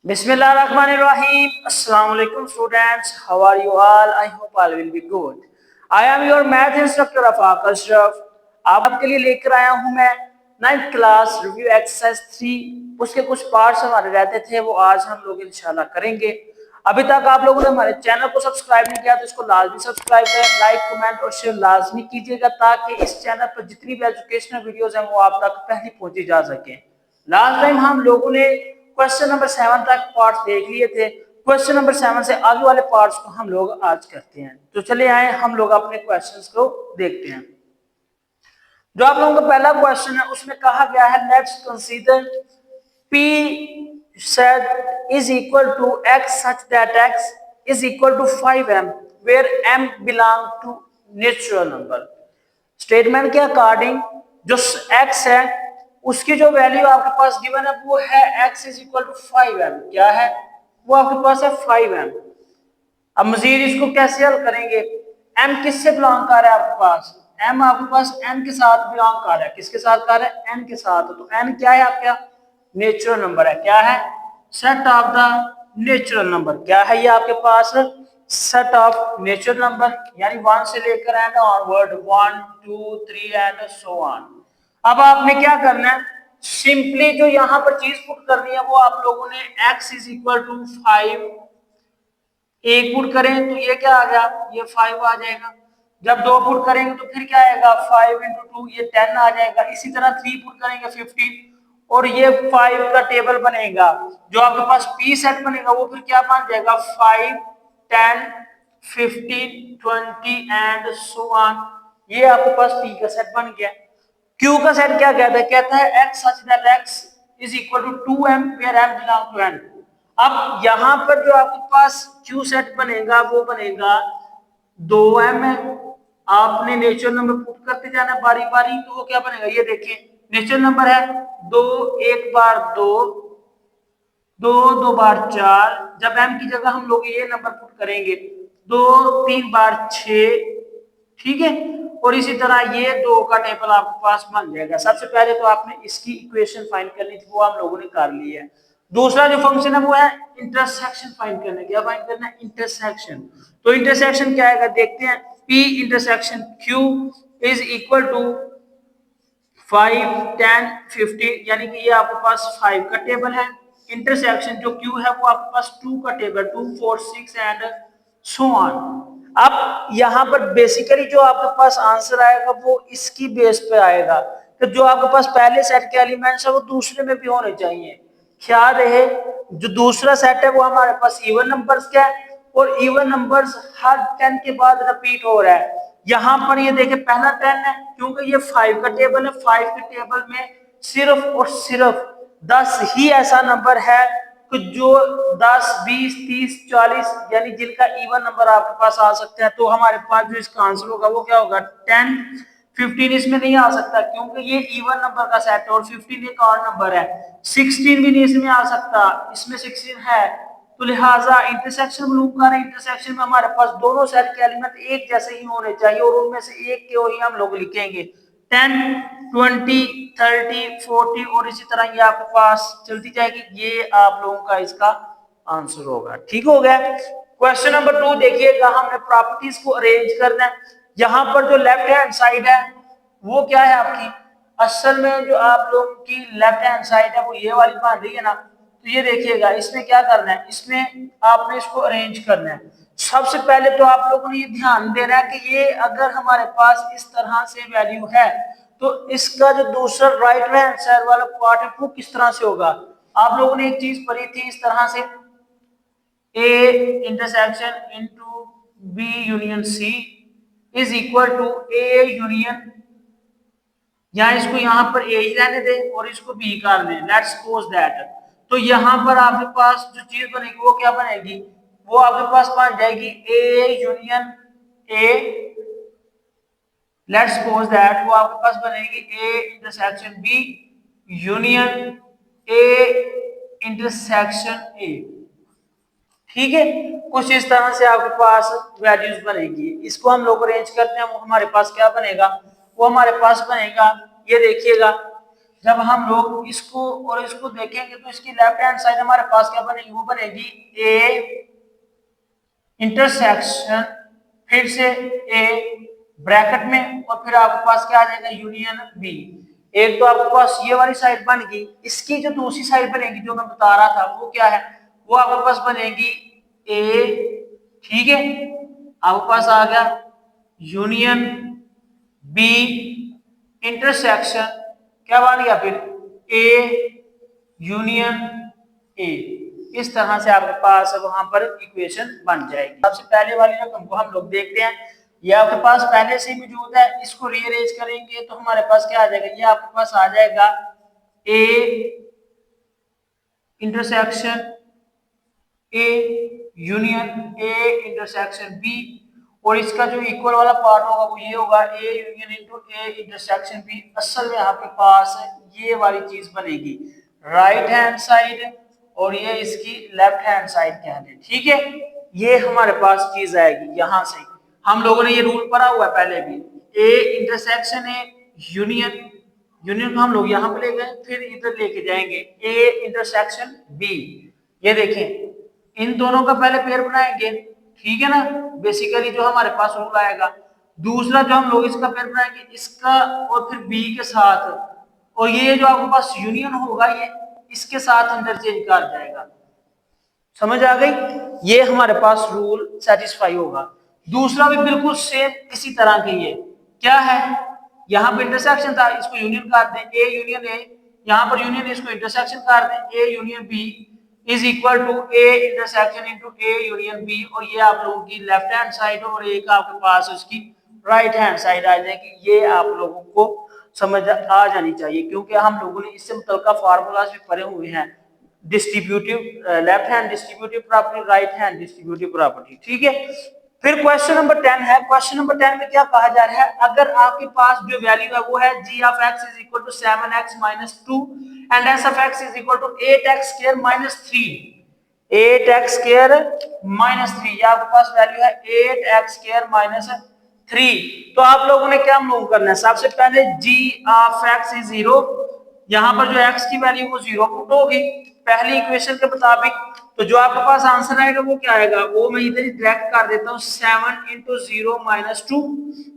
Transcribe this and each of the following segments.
Bismillahirrahmanirrahim. Assalamu alaikum students. How are you all? I hope all will be good. I am your math instructor Afaq Ashraf. आपके लिए लेकर आया हूं मैं 9th class review exercise 3। उसके कुछ parts हमारे रहते थे, वो आज हम लोग इंशाल्लाह करेंगे। अभी तक आप लोगों ने हमारे चैनल को सब्सक्राइब नहीं किया तो इसको लाजमी सब्सक्राइब करें, लाइक कमेंट और शेयर लाजमी कीजिएगा ताकि इस चैनल पर जितनी भी एजुकेशनल वीडियोस हैं वो आप तक पहले पहुंची जा सके। लास्ट टाइम हम लोगों ने क्वेश्चन नंबर 7 तक पार्ट्स देख लिए थे। क्वेश्चन नंबर 7 से आगे वाले पार्ट्स को हम लोग आज करते हैं। तो चले आए हम लोग अपने क्वेश्चंस को देखते हैं। जो आप लोगों का पहला क्वेश्चन है उसमें कहा गया है let's consider P set is equal to x such that x is equal to 5m where m belong to natural number। Statement के अकॉर्डिंग जो x है उसकी जो वैल्यू आपके पास गिवन है वो है x is equal to 5m। क्या है वो आपके पास है 5m। अब मजीद इसको कैसे हल करेंगे? m किससे बिलोंग कर रहा है आपके पास? m आपके पास n के साथ बिलोंग कर रहा है। किसके साथ कर रहा है? n के साथ। तो n क्या है आपका? नेचुरल नंबर है। क्या है? Set of the natural number. क्या है ये आपके पास? सेट ऑफ नेचुरल नंबर, यानी 1 से लेकर and onward 1 2 3 and so on. अब आपने क्या करना है? सिंपली जो यहां पर चीज पुट करनी है वो आप लोगों ने x इज इक्वल टू 5 एक पुट करें तो ये क्या आ गया? ये 5 आ जाएगा। जब 2 पुट करेंगे तो फिर क्या आएगा? 5 इंटू 2 ये 10 आ जाएगा। इसी तरह 3 पुट करेंगे 15 और ये 5 का टेबल बनेगा। जो आपके पास पी सेट बनेगा वो फिर क्या बन जाएगा? 5 10 15 20 एंड सो ऑन। ये आपके पास पी का सेट बन गया। क्यू का सेट क्या कहता है? कहता है x such that x is equal to 2m where m belong to n। अब यहां पर जो आपके पास क्यू सेट बनेगा वो बनेगा 2m है। आपने नेचुरल नंबर पुट करते जाना बारी बारी, तो वो क्या बनेगा? ये देखिए नेचुरल नंबर है 2 एक बार 2 2 2 बार 4। जब m की जगह हम लोग ये नंबर पुट करेंगे 2 3 बार 6, ठीक है। और इसी तरह ये 2 का टेबल आपके पास बन जाएगा। सबसे पहले तो आपने इसकी इक्वेशन फाइंड करनी थी, वो हम लोगों ने कर ली है। दूसरा जो फंक्शन है वो है इंटरसेक्शन फाइंड करना है। क्या फाइंड करना है? इंटरसेक्शन। तो इंटरसेक्शन क्या आएगा देखते हैं। P intersection Q is equal to 5 10 15, यानी कि ये आपके पास 5 का टेबल है। इंटरसेक्शन जो Q है वो आपके पास 2 का टेबल 2 4 6 एंड सो ऑन। अब यहाँ पर बेसिकली जो आपके पास आंसर आएगा वो इसकी बेस पे आएगा कि जो आपके पास पहले सेट के एलिमेंट्स है वो दूसरे में भी होने चाहिए। ख्याल रहे जो दूसरा सेट है वो हमारे पास इवन नंबर्स का है और इवन नंबर्स हर 10 के बाद रिपीट हो रहा है। यहाँ पर ये देखे पहला 10 है क्योंकि ये 5 का टेबल है। 5 के टेबल में सिर्फ और सिर्फ 10 ही ऐसा नंबर है कि जो 10 20 30 40 यानी जिनका इवन नंबर आपके पास आ सकता है। तो हमारे पास जो इसका आंसर होगा वो क्या होगा? 10 15 इसमें नहीं आ सकता क्योंकि ये इवन नंबर का सेट है और 15 एक और नंबर है। 16 भी नहीं इसमें आ सकता, इसमें 16 है। तो लिहाजा इंटरसेक्शन मालूम कर इंटरसेक्शन में हमारे पास दोनों सेट के एलिमेंट एक जैसे ही होने चाहिए और उनमें से एक के ही हम लोग लिखेंगे। 10 20 30 40 और इसी तरह ये आपके पास चलती जाएगी। ये आप लोगों का इसका आंसर होगा। ठीक हो गया। क्वेश्चन नंबर 2 देखिएगा। हमने प्रॉपर्टीज को अरेंज करना है। यहाँ पर जो लेफ्ट हैंड साइड है वो क्या है आपकी? असल में जो आप लोगों की लेफ्ट हैंड साइड है वो ये वाली बन रही है ना। तो ये देखिएगा इसमें क्या करना है, इसमें आपने इसको अरेंज करना है। सबसे पहले तो आप लोगों ने ये ध्यान देना है कि ये अगर हमारे पास इस तरह से वैल्यू है तो इसका जो दूसरा राइट हैंड साइड वाला पार्ट है वो किस तरह से होगा? आप लोगों ने एक चीज पढ़ी थी इस तरह से A intersection into B union C is equal to A union, या इसको यहाँ पर A ही रहने दे और इसको B कर दें। Let's suppose that. तो यहाँ पर आपके पास जो चीज बनेगी वो क्या बनेगी? वो आपके पास बन जाएगी A union A। Let's suppose that वो आपके पास बनेगी A intersection B union A intersection A। ठीक है, कुछ इस तरह से आपके पास वैल्यूज बनेगी। इसको हम लोग अरेंज करते हैं, वो हमारे पास क्या बनेगा? वो हमारे पास बनेगा ये देखिएगा जब हम लोग इसको और इसको देखेंगे तो इसकी लेफ्ट हैंड साइड हमारे पास क्या बनेगी, वो बनेगी ए इंटरसेक्शन, फिर से ए ब्रैकेट में, और फिर आपके पास क्या आ जाएगा, यूनियन बी। एक तो आपके पास ये वाली साइड बन गई, इसकी जो दूसरी साइड बनेगी जो मैं बता रहा था वो क्या है, वो आपके पास बनेगी ए, ठीक है, आपके पास आ गया यूनियन बी इंटरसेक्शन क्या बन गया फिर ए यूनियन ए। इस तरह से आपके पास वहां पर इक्वेशन बन जाएगी। सबसे पहले वाली रकम को हम लोग देखते हैं, ये आपके पास पहले से मौजूद है, इसको रीअरेंज करेंगे तो हमारे पास क्या आ जाएगा, ये आपके पास आ जाएगा A intersection A union A intersection B, और इसका जो इक्वल वाला पार्ट होगा वो ये होगा A union into A intersection B. असल में आपके पास ये वाली चीज बनेगी राइट हैंड साइड, और ये इसकी लेफ्ट हैंड साइड कह दें, ठीक है। ये हमारे पास चीज आएगी, यहां से हम लोगों ने ये रूल पढ़ा हुआ है पहले भी, ए इंटरसेक्शन ए यूनियन, यूनियन को हम लोग यहाँ पे ले गए, फिर इधर लेके जाएंगे ए इंटरसेक्शन बी। ये देखें इन दोनों का पहले पेयर बनाएंगे, ठीक है ना, बेसिकली जो हमारे पास रूल आएगा। दूसरा जो हम लोग इसका पेयर बनाएंगे, इसका और फिर बी के साथ, और ये जो आपके पास यूनियन होगा ये इसके साथ इंटरचेंज कर जाएगा। समझ आ गई, ये हमारे पास रूल सेटिस्फाई होगा। दूसरा भी बिल्कुल सेम इसी तरह के, ये क्या है, यहाँ पे इंटरसेक्शन था, इसको यूनियन कर दें ए यूनियन ए, यहाँ पर यूनियन इसको इंटरसेक्शन कर दें A union B is equal to A intersection into A union B, और ये आप लोगों की लेफ्ट हैंड साइड और एक आपके पास उसकी राइट हैंड साइड आ जाएगी। ये आप लोगों को समझ आ जानी चाहिए, क्योंकि हम लोगों ने इससे मुतल्लिका फार्मूलाज भी पढ़े हुए हैं, distributive left hand distributive property, right hand distributive property, ठीक है। फिर क्वेश्चन नंबर 10 है। क्वेश्चन नंबर 10 में क्या कहा जा रहा है, अगर आपके पास जो वैल्यू है वो है g of x is equal to 7x minus 2 and s of x is equal to 8x square minus 3, 8x square minus 3, ये आपके पास वैल्यू है 8x square minus 3। तो आप लोगों ने क्या मालूम करना है, सबसे पहले g of x is 0, यहाँ पर जो x की वैल्यू वो 0 पुट होगी पहली इक्वेशन के मुताबिक। तो जो आपके पास आंसर आएगा वो क्या आएगा, वो मैं इधर ही डायरेक्ट कर देता हूँ 7 इंटू 0 माइनस 2,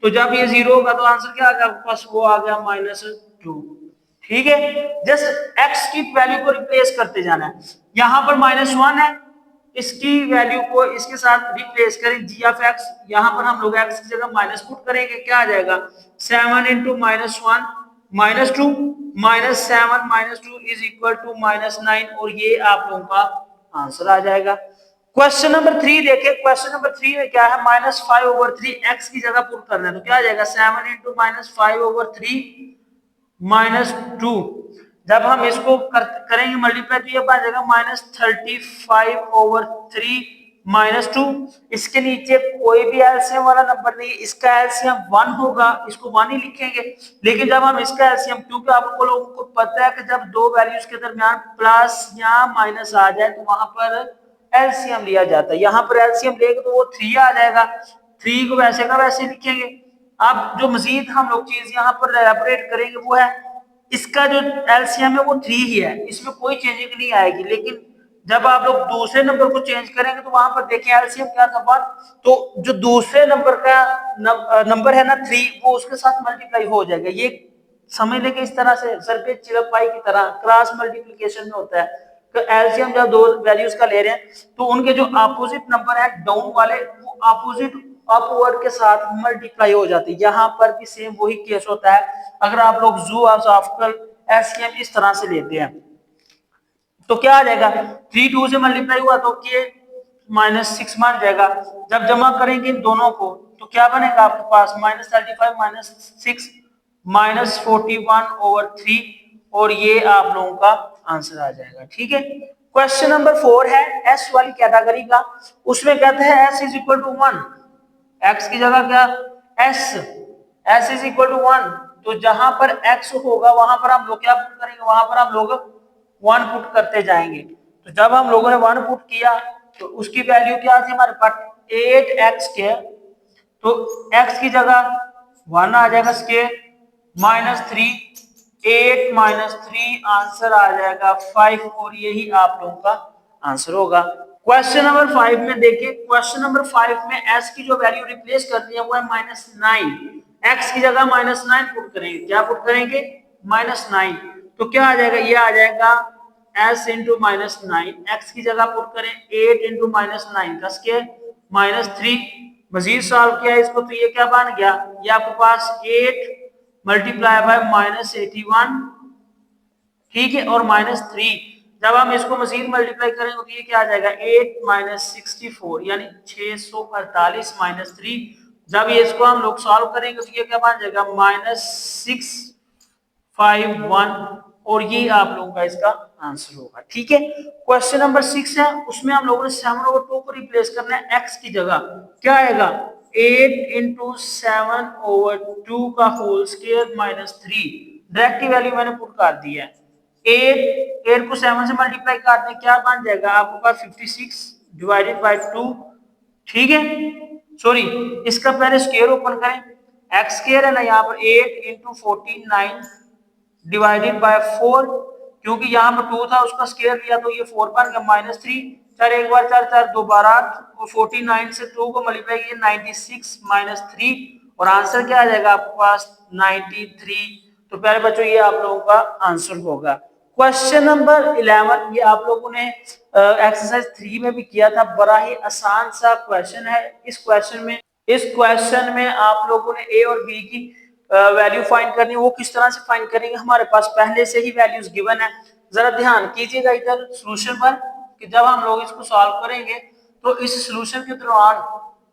तो जब ये 0 होगा तो आंसर क्या आ गया आपके पास, वो आ गया माइनस 2, ठीक है। जस्ट x की वैल्यू को रिप्लेस करते जाना है, यहाँ पर -1 है, इसकी वैल्यू को इसके साथ रिप्लेस करें g ऑफ x, यहाँ पर हम लोग x की जगह माइनस पुट करेंगे, क्या आ जाएगा 7 into -1 minus 2 minus 7 minus 2 is equal to -9, और ये आप लोगों का आंसर आ जाएगा। क्वेश्चन नंबर 3 देखें, क्वेश्चन नंबर 3 में क्या है, -5/3 x की जगह पुट करना है, तो क्या आ जाएगा 7 इंटू -5/3 -2, जब हम इसको करेंगे मल्टीप्लाई तो ये बन जाएगा -35/3 -2। इसके नीचे कोई भी एलसीएम वाला नंबर नहीं, इसका एलसीएम 1 होगा, इसको 1 ही लिखेंगे। लेकिन जब हम इसका एलसीएम, क्योंकि आपको लोगों को पता है कि जब दो वैल्यूज के दरमियान प्लस या माइनस आ जाए तो वहां पर एलसीएम लिया जाता है, यहाँ पर एलसीएम लेंगे तो वो 3 आ जाएगा, 3 को वैसे का वैसे लिखेंगे। अब जो मजीद हम लोग चीज यहाँ पर एलैबोरेट करेंगे वो है, इसका जो एलसीएम है वो 3 ही है, इसमें कोई चेंजिंग नहीं आएगी। लेकिन जब आप लोग दूसरे नंबर को चेंज करेंगे तो वहां पर देखें एलसीएम क्या था 1, तो जो दूसरे नंबर का नंबर है ना 3, वो उसके साथ मल्टीप्लाई हो जाएगा। ये समझ लेंगे इस तरह से सरबे चिलपाई की तरह क्रॉस मल्टीप्लिकेशन में होता है कि एलसीएम जब दो वैल्यूज का ले रहे हैं तो उनके जो अपोजिट नंबर है डाउन वाले, वो अपोजिट अपवर्ड के साथ मल्टीप्लाई हो जाती है। यहाँ पर भी सेम वही केस होता है, अगर आप लोग ज़ूऑलॉजिकल एलसीएम इस तरह से लेते हैं तो क्या आ जाएगा, 3 2 से मल्टीप्लाई हुआ तो ये -6 मान जाएगा। जब जमा करेंगे इन दोनों को तो क्या बनेगा आपके पास -35 -6 -41/3, और ये आप लोगों का आंसर आ जाएगा, ठीक है। क्वेश्चन नंबर 4 है एस वाली कैटेगरी का, उसमें कहते हैं s is equal to 1, x की जगह क्या s इज इक्वल टू 1, तो जहां पर x होगा वहां पर हम लोग क्या पुट करेंगे, वहां पर हम लोग 1 पुट करते जाएंगे। तो जब हम लोगों ने 1 पुट किया तो उसकी वैल्यू क्या थी हमारे पास 8x², तो x की जगह 1 आ जाएगा स्क्वायर -3 8 माइनस 3, आंसर आ जाएगा 5 और यही आप लोगों का आंसर होगा। क्वेश्चन नंबर 5 में देखिए, क्वेश्चन नंबर 5 में s की जो वैल्यू रिप्लेस करनी है वो है -9, x की जगह -9 पुट करेंगे। क्या पुट करेंगे? -9। तो क्या आ जाएगा? ये आ जाएगा s इंटू -9, x की जगह पुट करें 8 इंटू -9 का स्क्वायर -3। मजीद सॉल्व किया इसको तो ये क्या बन गया? ये आपके पास 8 मल्टीप्लाई बाय -81, ठीक है, और -3। जब हम इसको मजीद मल्टीप्लाई करेंगे तो ये क्या आ जाएगा? 8 माइनस 64 यानी 648 -3। जब ये इसको हम लोग सॉल्व करेंगे तो ये क्या बन जाएगा? -651 और ये आप लोगों का इसका आंसर होगा। ठीक है, क्वेश्चन नंबर 6 है, उसमें हम लोगों ने 7/2 को रिप्लेस करना है x की जगह। क्या आएगा? 8 इंटू 7/2 का होल स्क्वायर -3। डायरेक्ट की वैल्यू मैंने पुट कर दी है। 8 को 7 से मल्टीप्लाई कर दें, क्या बन जाएगा आपके पास? 56 डिवाइडेड बाय 2। ठीक है, सॉरी, इसका पहले स्क्वायर ओपन करें। x स्क्वायर है ना यहाँ पर, 8 इंटू 49 डिवाइडेड बाय 4, क्योंकि यहाँ पर 2 था उसका स्क्वायर लिया तो ये 4 बन गया -3। 4 एक बार 4, 4 दो बार 8 और 49 से 2 को मल्टीप्लाई किया 96 -3 और आंसर क्या आ जाएगा आपके पास? 93। तो प्यारे बच्चों ये आप लोगों का आंसर होगा। क्वेश्चन नंबर 11 ये आप लोगों ने एक्सरसाइज 3 में भी किया था। बड़ा ही आसान सा क्वेश्चन है। इस क्वेश्चन में आप लोगों ने ए और बी की वैल्यू फाइंड करनी है। वो किस तरह से फाइंड करेंगे? हमारे पास पहले से ही वैल्यूज गिवन है। जरा ध्यान कीजिएगा इधर सॉल्यूशन पर कि जब हम लोग इसको सॉल्व करेंगे तो इस सॉल्यूशन के दौरान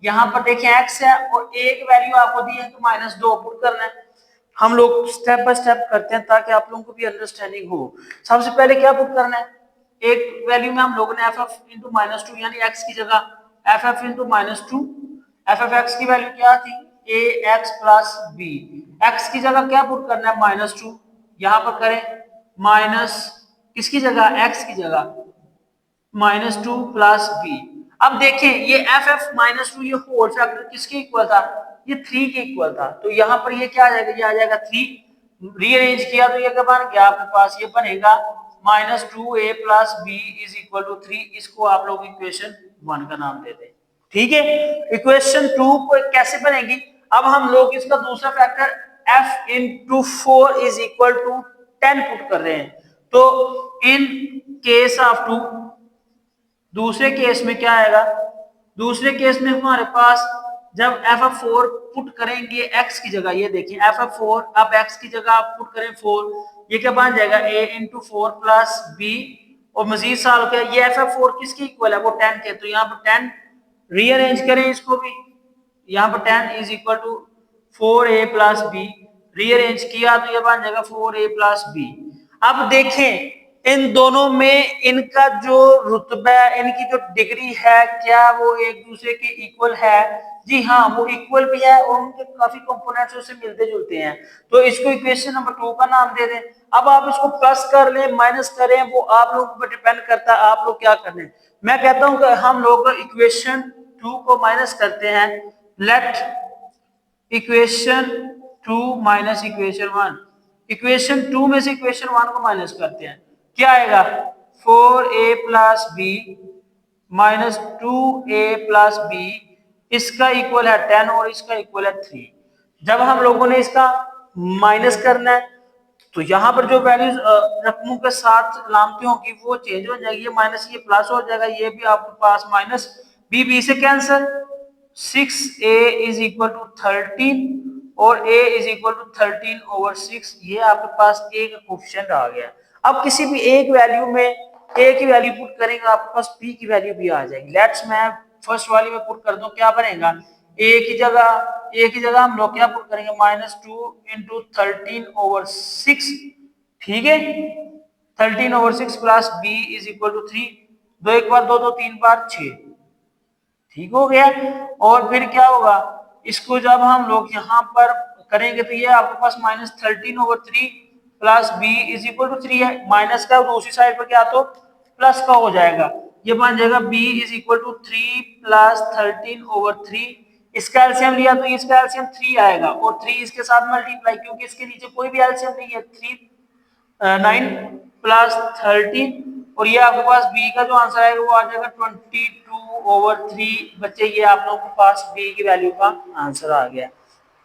यहाँ पर देखिए x है और एक वैल्यू आपको दी है तो -2 पुट करना है। हम लोग स्टेप बाय स्टेप करते हैं ताकि आप लोगों को भी अंडरस्टैंडिंग हो। सबसे पहले क्या पुट करना है? एक वैल्यू में हम लोगों ने ff इंटू -2 यानी x की जगह ff इंटू -2, ff की वैल्यू क्या थी? ax plus b। x की जगह क्या पुट करना है? -2। यहां पर करें माइनस किसकी जगह? x की जगह -2 प्लस b। अब देखें ये ff-2 ये होल फैक्टर किसके इक्वल था? ये 3 के इक्वल था। तो यहाँ पर ये क्या आ जाएगा? ये आ जाएगा 3। रीअरेंज किया तो ये क्या बन गया आपके पास? ये बनेगा -2a plus b is equal to 3। इसको आप लोग इक्वेशन 1 का नाम दे दें। ठीक है, इक्वेशन 2 को कैसे बनेगी? अब हम लोग इसका दूसरा factor f into 4 is equal to 10 put कर रहे हैं। तो इन केस ऑफ 2 दूसरे केस में क्या आएगा? दूसरे केस में हमारे पास जब ff4 पुट करेंगे x की जगह, ये देखिए ff4 अब x की जगह आप पुट करें 4, ये क्या बन जाएगा? a इंटू 4 प्लस b और मजीद सॉल्व किया ये ff4 किसके इक्वल है? वो 10 के। तो यहाँ पर 10 रीअरेंज करें इसको भी, यहाँ पर 10 is equal to 4a plus b। Rearrange किया तो ये बन जाएगा 4a प्लस b। अब देखें इन दोनों में इनका जो रुतबा इनकी जो डिग्री है क्या वो एक दूसरे के इक्वल है? जी हाँ, वो इक्वल भी है और उनके काफी कंपोनेंट्स उससे मिलते जुलते हैं। तो इसको इक्वेशन नंबर 2 का नाम दे दें। अब आप इसको प्लस कर लें माइनस करें वो आप लोगों पर डिपेंड करता है आप लोग क्या कर लें। मैं कहता हूं कि हम लोग इक्वेशन 2 को माइनस करते हैं। Let equation 2 minus equation 1। Equation 2 में से इक्वेशन 1 को माइनस करते हैं, क्या आएगा? 4a plus B minus 2a plus B, इसका इक्वल है 10 और इसका इक्वल है 3। जब हम लोगों ने इसका माइनस करना है तो यहाँ पर जो वैल्यूज रकमों के साथ लामती होंगी वो चेंज हो जाएगी। ये माइनस ये प्लस हो जाएगा, ये भी आपके पास माइनस बी बी से cancel. 6a is equal to 13 और a इज इक्वल टू 13/6। ये आपके पास a का कोफिशिएंट आ गया। अब किसी भी एक वैल्यू में a की वैल्यू पुट करेंगे आपके पास b की वैल्यू भी आ जाएगी। लेट्स मैं फर्स्ट वाली में पुट कर दूं, क्या बनेगा? a की जगह हम लोग क्या पुट करेंगे? -2 इंटू 13/6। ठीक है, 13/6 plus b is equal to 3। दो एक बार दो, दो तीन बार 6। ठीक हो गया। और फिर क्या होगा? इसको जब हम लोग यहाँ पर करेंगे तो ये आपके पास -13/3 plus b is equal to 3 है। माइनस का दूसरी साइड पर क्या तो प्लस का हो जाएगा, ये बन जाएगा b is equal to 3 plus 13/3। इसका एलसीएम लिया तो इसका एलसीएम 3 आएगा और 3 इसके साथ मल्टीप्लाई, क्योंकि इसके नीचे कोई भी एलसीएम नहीं है। 3 9 प्लस 13 और ये आपके पास बी का जो आंसर आएगा वो आ जाएगा 22/3। बच्चे ये आप लोगों के पास बी की वैल्यू का आंसर आ गया।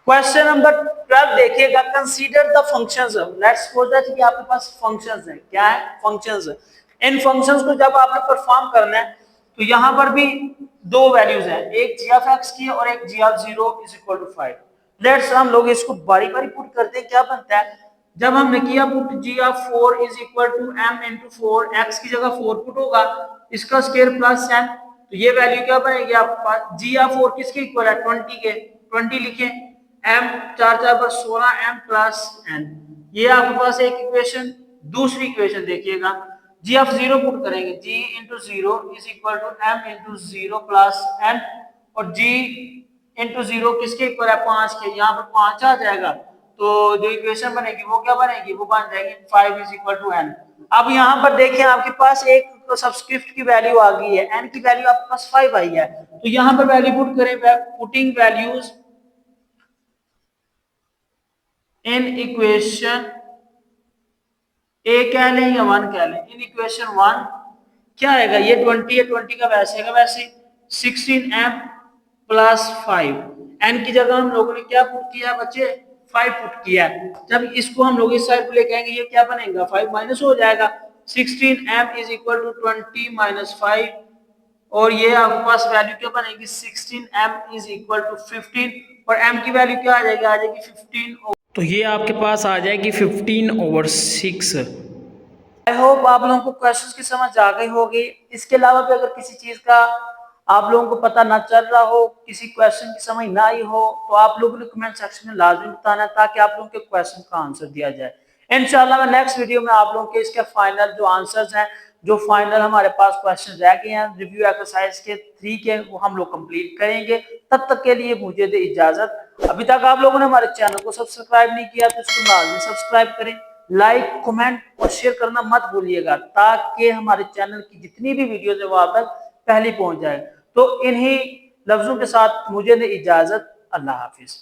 क्वेश्चन नंबर 12 देखिएगा, consider the functions. Let's suppose that कि आपके पास फंक्शंस हैं। क्या है? फंक्शंस है। इन फंक्शंस को जब आपने परफॉर्म करना है तो यहाँ पर भी दो वैल्यूज हैं, एक जी ऑफ एक्स की और एक g of 0 is equal to 5। Let's हम लोग इसको बारी बारी पुट करते हैं। क्या बनता है? जब हमने किया put G of 4 is equal to M into 4, X की जगह 4 पुट होगा, इसका स्क्वायर प्लस एम, तो ये वैल्यू क्या बनेगी आपके पास? जी ऑफ 4 किसके इक्वल है? 20 के। 20 लिखें, एम 4 4 पर 16 एम प्लस एन। ये आपके पास एक इक्वेशन। दूसरी इक्वेशन देखिएगा, जी ऑफ 0 पुट करेंगे, g into 0 is equal to M into 0 plus n, और जी इंटू 0 किसके इक्वल है? 5 के। यहाँ पर 5 आ जाएगा, तो जो इक्वेशन बनेगी वो क्या बनेगी? वो बन जाएगी 5 इज इक्वल टू एन। अब यहाँ पर देखिए आपके पास एक सबस्क्रिप्ट की वैल्यू आ गई है, एन की वैल्यू आपके पास 5 आई है, तो यहाँ पर वैल्यू पुट करें, पुटिंग वैल्यूज इन इक्वेशन ए कह लें या 1 कह लें, इन इक्वेशन 1 क्या आएगा? ये 20 है, 20 का वैसे का वैसे 16m प्लस 5। एन की जगह हम लोगों ने क्या पुट किया बच्चे? 5 पुट किया। जब इसको हम लोग इस साइड पे लेके आएंगे, ये क्या बनेगा? 5 माइनस हो जाएगा। 16m is equal to 20 minus 5, और ये आपके पास वैल्यू क्या बनेगी? 16m इज इक्वल टू 15, और m की वैल्यू क्या आ जाएगी? आ जाएगी 15। तो ये आपके पास आ जाएगी 15/6। आई होप आप लोगों को क्वेश्चंस की समझ आ गई होगी। इसके अलावा भी अगर किसी चीज का आप लोगों को पता ना चल रहा हो, किसी क्वेश्चन की समझ ना आई हो, तो आप लोगों ने कमेंट सेक्शन में लाजमी बताना ताकि आप लोगों के क्वेश्चन का आंसर दिया जाए। इंशाल्लाह मैं नेक्स्ट वीडियो में आप लोगों के इसके फाइनल जो आंसर्स हैं, जो फाइनल हमारे पास क्वेश्चन रह गए हैं रिव्यू एक्सरसाइज के 3 के, वो हम लोग कंप्लीट करेंगे। तब तक के लिए मुझे दे इजाजत। अभी तक आप लोगों ने हमारे चैनल को सब्सक्राइब नहीं किया तो इसको लाजमी सब्सक्राइब करें, लाइक कमेंट और शेयर करना मत भूलिएगा ताकि हमारे चैनल की जितनी भी वीडियोस है वो आप तक पहले पहुंच जाए। तो इन्हीं लफ्जों के साथ मुझे दे इजाजत। अल्लाह हाफिज।